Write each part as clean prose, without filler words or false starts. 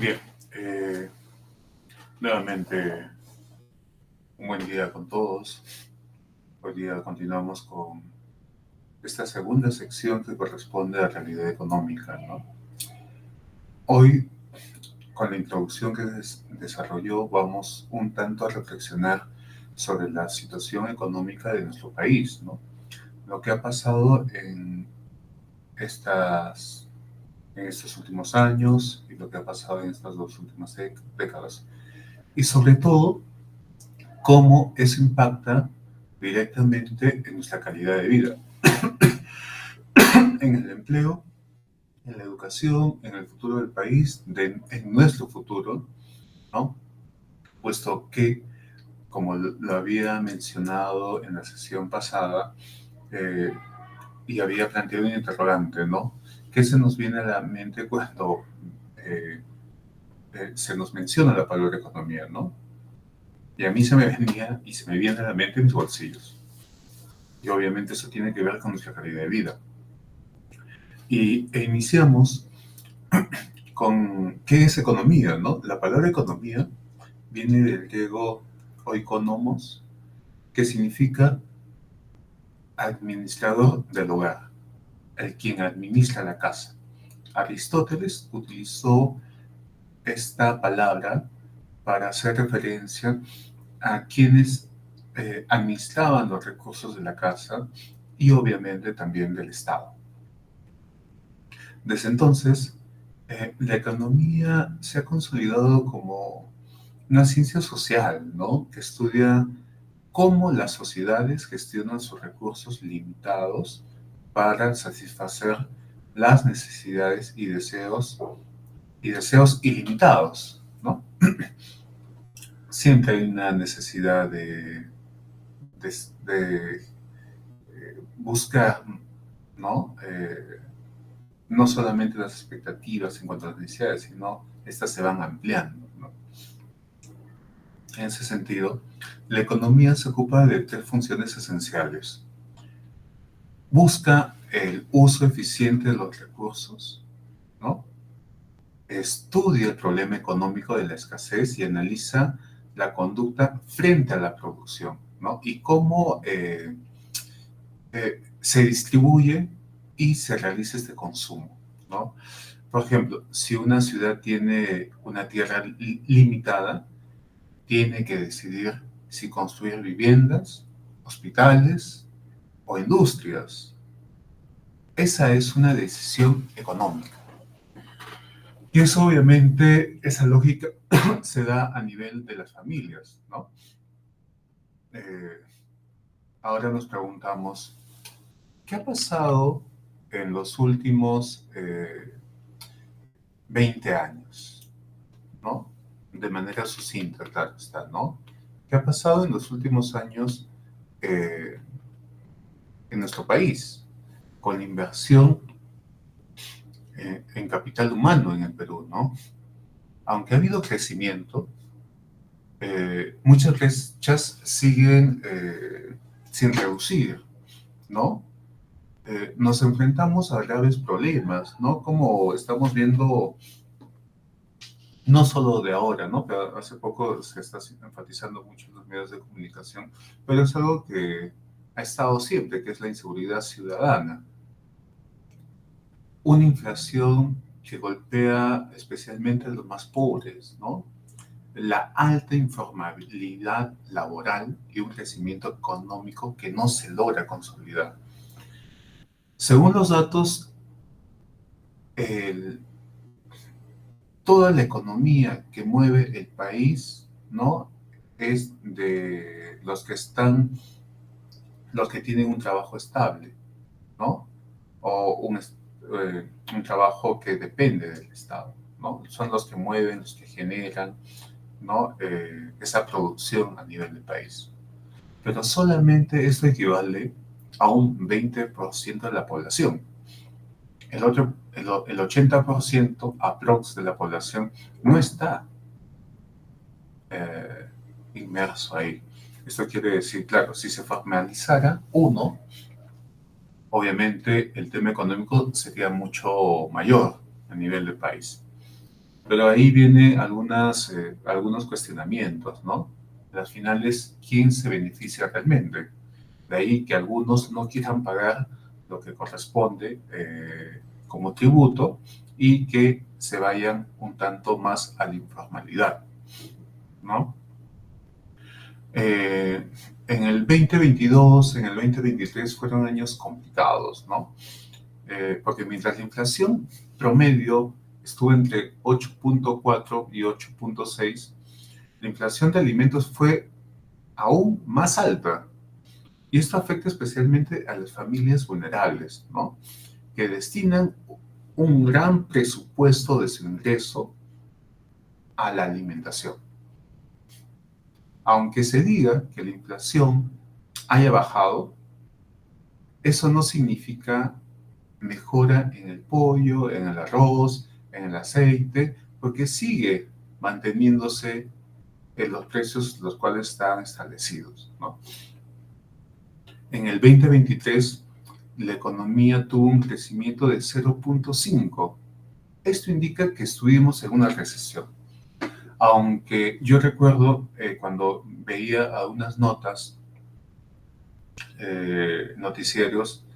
Bien, eh, nuevamente un buen día con todos. Hoy día continuamos con esta segunda sección que corresponde a realidad económica, ¿no? Hoy, con la introducción que desarrolló, vamos un tanto a reflexionar sobre la situación económica de nuestro país, ¿no? Lo que ha pasado estas, en estos últimos años y lo que ha pasado en estas dos últimas décadas. Y sobre todo, cómo eso impacta directamente en nuestra calidad de vida, en el empleo, en la educación, en el futuro del país, en nuestro futuro, ¿no? Puesto que, como lo había mencionado en la sesión pasada, eh, y había planteado un interrogante, ¿no? ¿Qué se nos viene a la mente cuando se nos menciona la palabra economía, ¿no? Y a mí se me venía y se me viene a la mente mis bolsillos. Y obviamente eso tiene que ver con nuestra calidad de vida. E iniciamos con qué es economía, ¿no? La palabra economía viene del griego oikonomos, que significa administrador del hogar, el quien administra la casa. Aristóteles utilizó esta palabra para hacer referencia a quienes administraban los recursos de la casa y obviamente también del Estado. Desde entonces, la economía se ha consolidado como una ciencia social, ¿no? Que estudia cómo las sociedades gestionan sus recursos limitados para satisfacer las necesidades y deseos ilimitados, ¿no? Siempre hay una necesidad de buscar, ¿no? No solamente las expectativas en cuanto a las necesidades, sino estas se van ampliando, ¿no? En ese sentido, la economía se ocupa de tres funciones esenciales. Busca el uso eficiente de los recursos, ¿no? Estudia el problema económico de la escasez y analiza la conducta frente a la producción, ¿no? Y cómo se distribuye y se realiza este consumo, ¿no? Por ejemplo, si una ciudad tiene una tierra limitada, tiene que decidir si construir viviendas, hospitales o industrias. Esa es una decisión económica. Y eso obviamente, esa lógica se da a nivel de las familias, ¿no? Ahora nos preguntamos, ¿qué ha pasado en los últimos 20 años? ¿No? De manera sucinta, claro está, ¿no? ¿Qué ha pasado en los últimos años eh, en nuestro país con la inversión en capital humano en el Perú, ¿no? Aunque ha habido crecimiento, muchas brechas siguen sin reducir, ¿no? Nos enfrentamos a graves problemas, ¿no? Como estamos viendo, no solo de ahora, ¿no? Pero hace poco se está enfatizando mucho en los medios de comunicación, pero es algo que ha estado siempre, que es la inseguridad ciudadana. Una inflación que golpea especialmente a los más pobres, ¿no? La alta informalidad laboral y un crecimiento económico que no se logra consolidar. Según los datos, el, toda la economía que mueve el país, ¿no? Es de los que tienen un trabajo estable, ¿no? O un trabajo que depende del Estado, ¿no? Son los que mueven, los que generan, ¿no? Esa producción a nivel del país. Pero solamente esto equivale a un 20% de la población. El 80% aprox de la población no está eh, inmerso ahí. Esto quiere decir, claro, si se formalizara uno, obviamente el tema económico sería mucho mayor a nivel del país. Pero ahí vienen algunos cuestionamientos, ¿no? Al final es quién se beneficia realmente. De ahí que algunos no quieran pagar lo que corresponde como tributo y que se vayan un tanto más a la informalidad, ¿no? Eh, en el 2022, en el 2023 fueron años complicados, ¿no? Porque mientras la inflación promedio estuvo entre 8.4 y 8.6, la inflación de alimentos fue aún más alta. Y esto afecta especialmente a las familias vulnerables, ¿no? Que destinan un gran presupuesto de su ingreso a la alimentación. Aunque se diga que la inflación haya bajado, eso no significa mejora en el pollo, en el arroz, en el aceite, porque sigue manteniéndose en los precios los cuales están establecidos, ¿no? En el 2023, la economía tuvo un crecimiento de 0.5. Esto indica que estuvimos en una recesión. Aunque yo recuerdo cuando veía algunas notas, noticieros,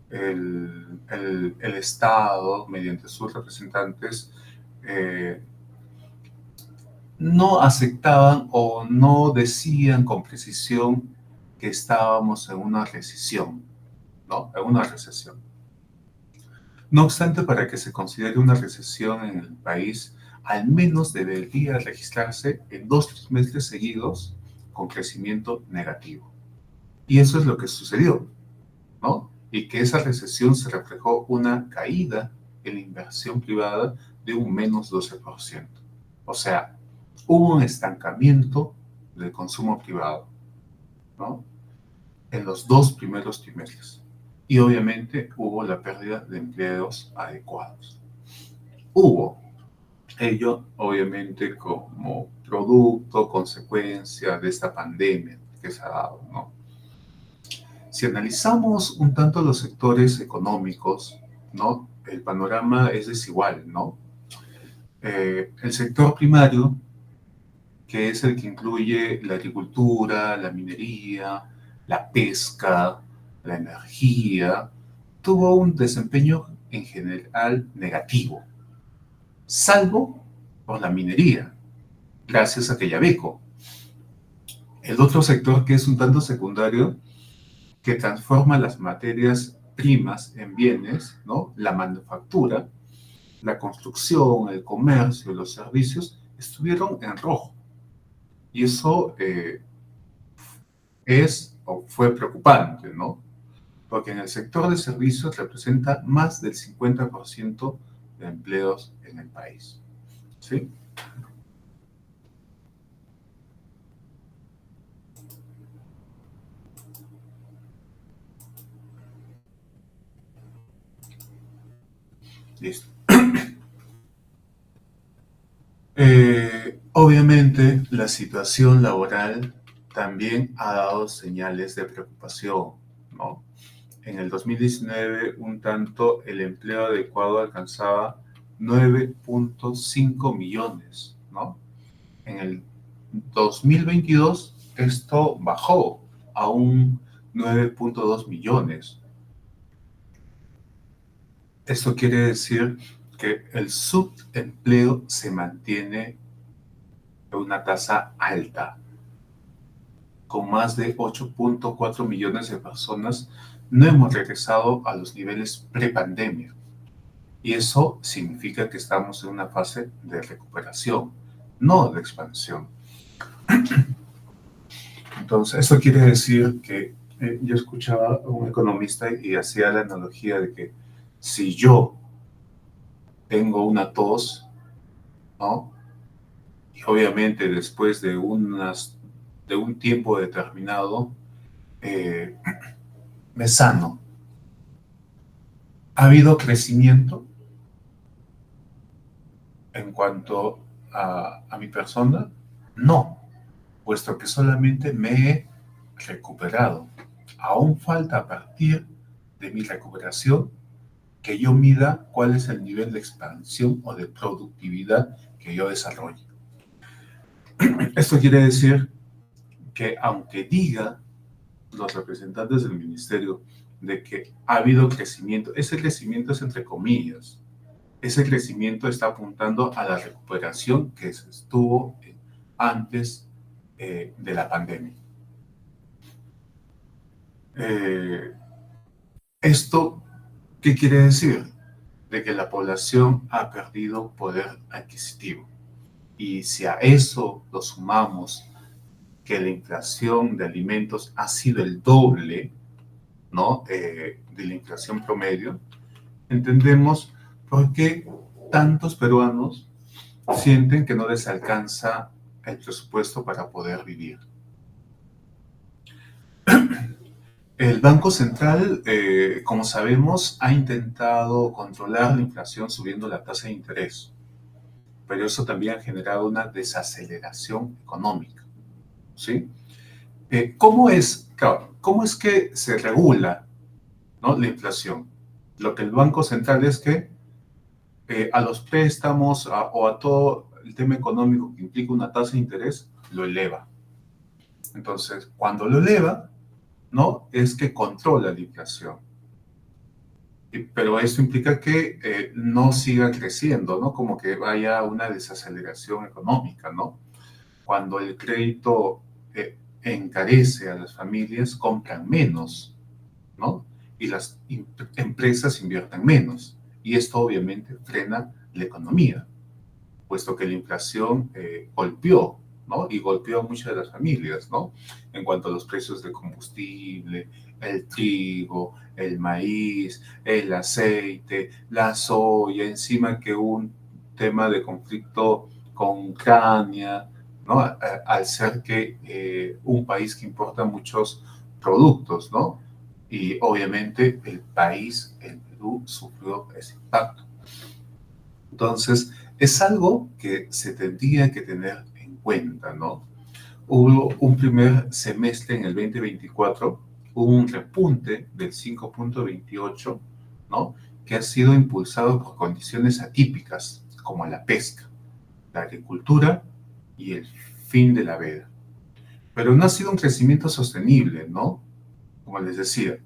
el Estado, mediante sus representantes, eh, no aceptaban o no decían con precisión que estábamos en una recesión, ¿no? En una recesión. No obstante, para que se considere una recesión en el país, al menos debería registrarse en 2 trimestres seguidos con crecimiento negativo. Y eso es lo que sucedió, ¿no? Y que esa recesión se reflejó una caída en la inversión privada de un menos 12%. O sea, hubo un estancamiento del consumo privado, ¿no? En los 2 primeros trimestres. Y obviamente hubo la pérdida de empleos adecuados. Hubo ello, obviamente, como producto, consecuencia de esta pandemia que se ha dado, ¿no? Si analizamos un tanto los sectores económicos, ¿no? El panorama es desigual, ¿no? El sector primario, que es el que incluye la agricultura, la minería, la pesca, la energía, tuvo un desempeño en general negativo, salvo por la minería, gracias a Quellaveco. El otro sector que es un tanto secundario, que transforma las materias primas en bienes, ¿no? La manufactura, la construcción, el comercio, los servicios, estuvieron en rojo. Y eso es o fue preocupante, ¿no? Porque en el sector de servicios representa más del 50% de empleos en el país. ¿Sí? Listo. Obviamente, la situación laboral también ha dado señales de preocupación, ¿no? En el 2019, un tanto, el empleo adecuado alcanzaba 9.5 millones, ¿no? En el 2022, esto bajó a un 9.2 millones. Esto quiere decir que el subempleo se mantiene a una tasa alta, con más de 8.4 millones de personas. No hemos regresado a los niveles prepandemia. Y eso significa que estamos en una fase de recuperación, no de expansión. Entonces, eso quiere decir que yo escuchaba a un economista y hacía la analogía de que si yo tengo una tos, ¿no? Y obviamente después de un tiempo determinado, eh, me sano. ¿Ha habido crecimiento en cuanto a mi persona? No, puesto que solamente me he recuperado. Aún falta a partir de mi recuperación que yo mida cuál es el nivel de expansión o de productividad que yo desarrolle. Esto quiere decir que aunque diga los representantes del ministerio de que ha habido crecimiento, ese crecimiento es entre comillas. Ese crecimiento está apuntando a la recuperación que se estuvo antes de la pandemia. ¿Esto qué quiere decir? De que la población ha perdido poder adquisitivo. Y si a eso lo sumamos que la inflación de alimentos ha sido el doble, ¿no? De la inflación promedio, entendemos por qué tantos peruanos sienten que no les alcanza el presupuesto para poder vivir. El Banco Central, como sabemos, ha intentado controlar la inflación subiendo la tasa de interés, pero eso también ha generado una desaceleración económica, ¿sí? ¿Cómo es que se regula, ¿no?, la inflación? Lo que el Banco Central es que a los préstamos o a todo el tema económico que implica una tasa de interés, lo eleva. Entonces, cuando lo eleva, ¿no?, es que controla la inflación. Pero esto implica que no siga creciendo, ¿no? Como que vaya una desaceleración económica, ¿no? Cuando el crédito encarece a las familias, compran menos, ¿no? Y las empresas invierten menos. Y esto obviamente frena la economía, puesto que la inflación golpeó, ¿no? Y golpeó a muchas de las familias, ¿no? En cuanto a los precios del combustible, el trigo, el maíz, el aceite, la soya, encima que un tema de conflicto con Ucrania, ¿no? Al ser que un país que importa muchos productos, ¿no? Y obviamente el Perú, sufrió ese impacto. Entonces, es algo que se tendría que tener en cuenta, ¿no? Hubo un primer semestre en el 2024, hubo un repunte del 5.28, ¿no?, que ha sido impulsado por condiciones atípicas, como la pesca, la agricultura y el fin de la veda. Pero no ha sido un crecimiento sostenible, ¿no? Como les decía,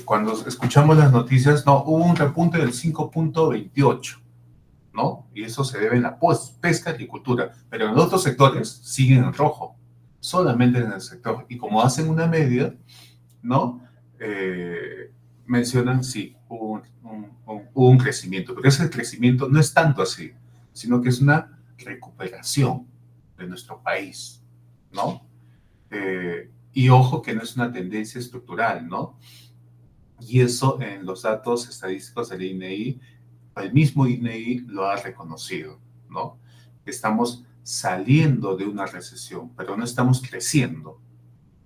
cuando escuchamos las noticias, no, hubo un repunte del 5.28, ¿no? Y eso se debe a la pesca y agricultura, pero en otros sectores siguen en rojo, solamente en el sector. Y como hacen una media, ¿no? Mencionan, sí, hubo un crecimiento, pero ese crecimiento no es tanto así, sino que es una recuperación de nuestro país, ¿no? Y ojo que no es una tendencia estructural, ¿no? Y eso en los datos estadísticos del INEI, el mismo INEI lo ha reconocido, ¿no? Estamos saliendo de una recesión, pero no estamos creciendo,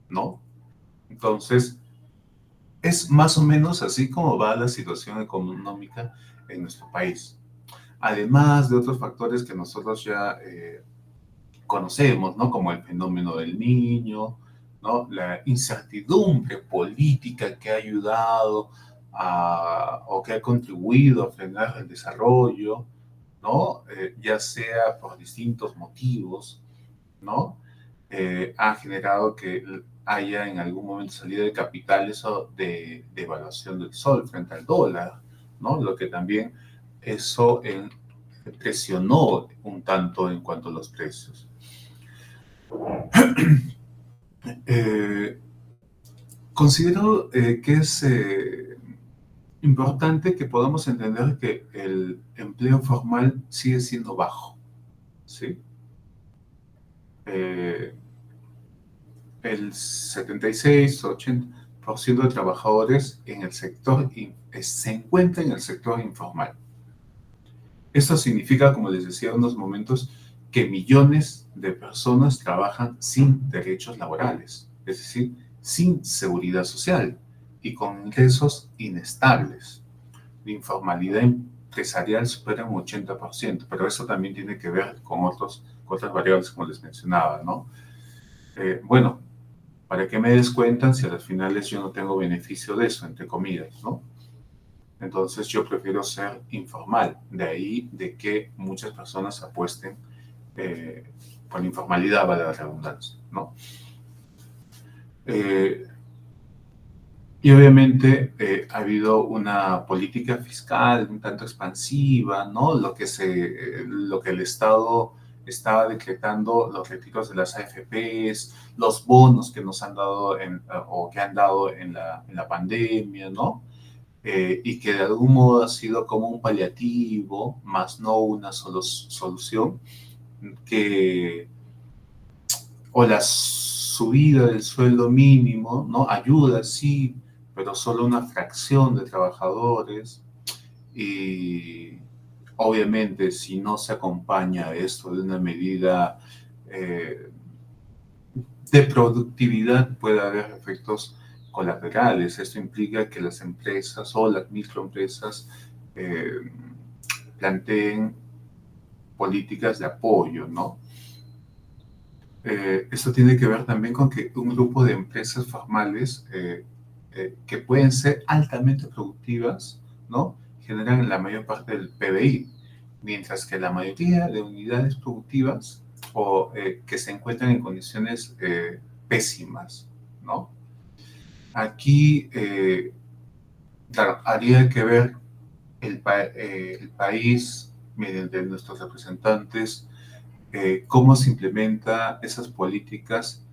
¿no? Entonces, es más o menos así como va la situación económica en nuestro país. Además de otros factores que nosotros ya conocemos, ¿no? Como el fenómeno del niño, ¿no? La incertidumbre política que ha ayudado o que ha contribuido a frenar el desarrollo, ¿no? Ya sea por distintos motivos, ¿no? Ha generado que haya en algún momento salida de capitales o de devaluación del sol frente al dólar, ¿no? Lo que también eso presionó un tanto en cuanto a los precios. Considero que es importante que podamos entender que el empleo formal sigue siendo bajo, ¿sí? El 76-80% de trabajadores en el sector se encuentra en el sector informal. Esto significa, como les decía en unos momentos, que millones de personas trabajan sin derechos laborales, es decir, sin seguridad social y con ingresos inestables. La informalidad empresarial supera un 80%, pero eso también tiene que ver con otras variables, como les mencionaba, ¿no? Bueno, ¿para qué me descuentan si a las finales yo no tengo beneficio de eso, entre comillas, ¿no? Entonces yo prefiero ser informal, de ahí de que muchas personas apuesten por la informalidad, vale la redundancia, ¿no? Eh, y obviamente ha habido una política fiscal un tanto expansiva, ¿no? Lo que el Estado estaba decretando, los retiros de las AFPs, los bonos que nos han dado o que han dado en la pandemia, ¿no? Y que de algún modo ha sido como un paliativo, más no una solución, que, o la subida del sueldo mínimo, ¿no? Ayuda, sí, pero solo una fracción de trabajadores. Y obviamente, si no se acompaña esto de una medida eh, de productividad, puede haber efectos colaterales. Esto implica que las empresas o las microempresas eh, planteen políticas de apoyo, ¿no? Esto tiene que ver también con que un grupo de empresas formales que pueden ser altamente productivas, ¿no? Generan la mayor parte del PBI, mientras que la mayoría de unidades productivas o que se encuentran en condiciones pésimas, ¿no? Aquí, claro, habría que ver el país mediante nuestros representantes cómo se implementa esas políticas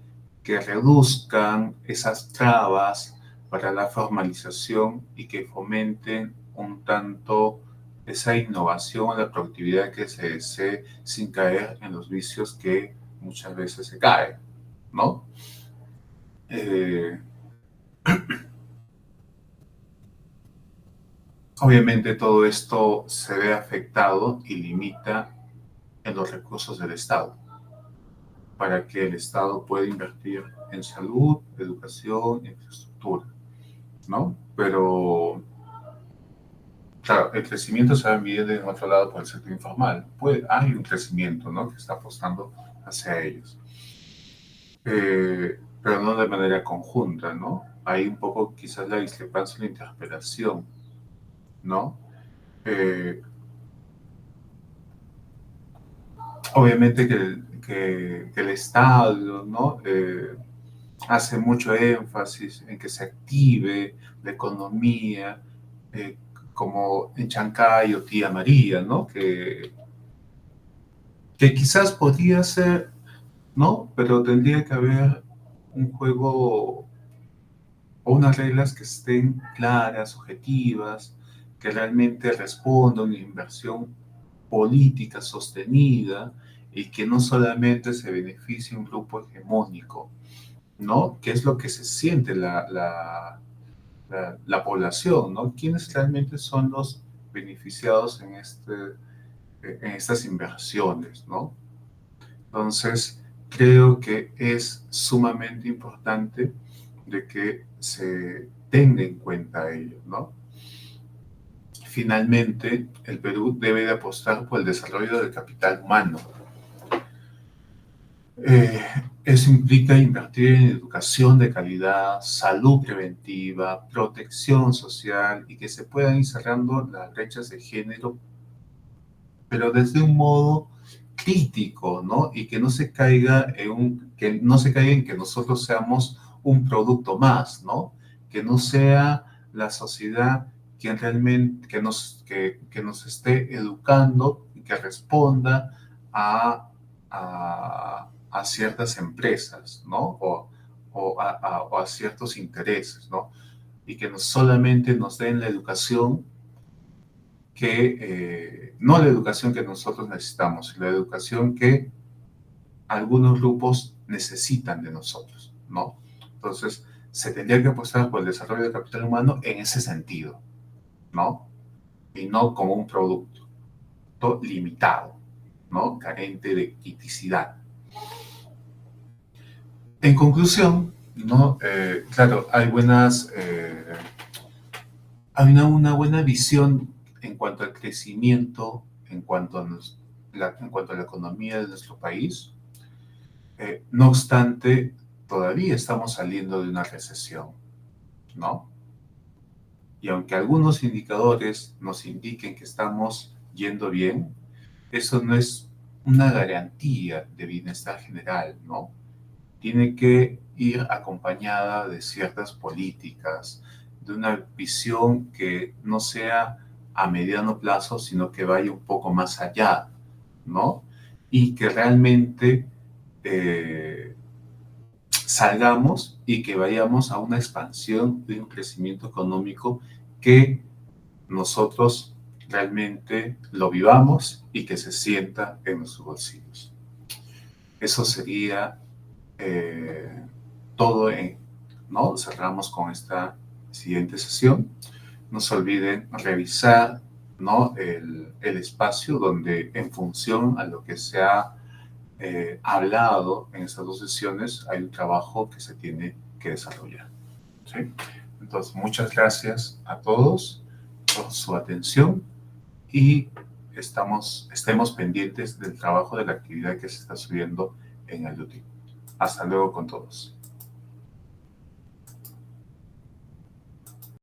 que reduzcan esas trabas para la formalización y que fomenten un tanto esa innovación o la productividad que se desee sin caer en los vicios que muchas veces se caen, ¿no? Eh, Obviamente todo esto se ve afectado y limita en los recursos del Estado, para que el Estado pueda invertir en salud, educación, infraestructura, ¿no? Pero, claro, el crecimiento se va a medir de otro lado por el sector informal. Hay un crecimiento, ¿no? Que está apostando hacia ellos. Pero no de manera conjunta, ¿no? Hay un poco quizás la discrepancia en la interpretación, ¿no? Eh, Obviamente que el Estado, ¿no? Hace mucho énfasis en que se active la economía, eh, como en Chancay o Tía María, ¿no? Que quizás podría ser, ¿no? Pero tendría que haber un juego o unas reglas que estén claras, objetivas, que realmente respondan a una inversión política sostenida y que no solamente se beneficie un grupo hegemónico, ¿no? Que es lo que se siente la población, ¿no? ¿Quiénes realmente son los beneficiados en estas inversiones, ¿no? Entonces, creo que es sumamente importante de que se tenga en cuenta ello, ¿no? Finalmente, el Perú debe de apostar por el desarrollo del capital humano. Eh, Eso implica invertir en educación de calidad, salud preventiva, protección social y que se puedan ir cerrando las brechas de género, pero desde un modo crítico, ¿no? Y que no se caiga que no se caiga en que nosotros seamos un producto más, ¿no? Que no sea la sociedad quien realmente que nos esté educando y que responda a ciertas empresas, ¿no? O a ciertos intereses, ¿no? Y que no solamente nos den la educación no la educación que nosotros necesitamos, sino la educación que algunos grupos necesitan de nosotros, ¿no? Entonces, se tendría que apostar por el desarrollo del capital humano en ese sentido, ¿no? Y no como un producto limitado, ¿no? Carente de criticidad. En conclusión, ¿no? Claro, hay una buena visión en cuanto al crecimiento, en cuanto a la economía de nuestro país. No obstante, todavía estamos saliendo de una recesión, ¿no? Y aunque algunos indicadores nos indiquen que estamos yendo bien, eso no es una garantía de bienestar general, ¿no? Tiene que ir acompañada de ciertas políticas, de una visión que no sea a mediano plazo, sino que vaya un poco más allá, ¿no? Y que realmente salgamos y que vayamos a una expansión de un crecimiento económico que nosotros realmente lo vivamos y que se sienta en nuestros bolsillos. Eso sería todo, ¿no? Cerramos con esta siguiente sesión. No se olviden revisar, ¿no? el espacio donde en función a lo que se ha hablado en estas dos sesiones hay un trabajo que se tiene que desarrollar. ¿Sí? Entonces, muchas gracias a todos por su atención y estemos pendientes del trabajo de la actividad que se está subiendo en el YouTube. Hasta luego con todos.